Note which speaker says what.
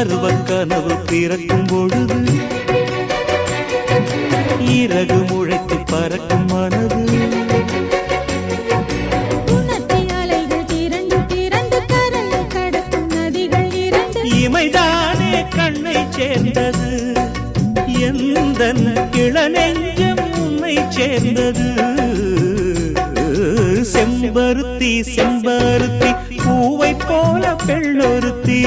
Speaker 1: பருவ கனவு பிறக்கும் பொழுது இறகு முளைத்து பறக்கும் மனது இமைதானே கண்ணை சேர்ந்தது எந்தன் இளநெஞ்சம் உன்னை சேர்ந்தது செம்பருத்தி செம்பருத்தி பூவை போல பெண்ணொருத்தி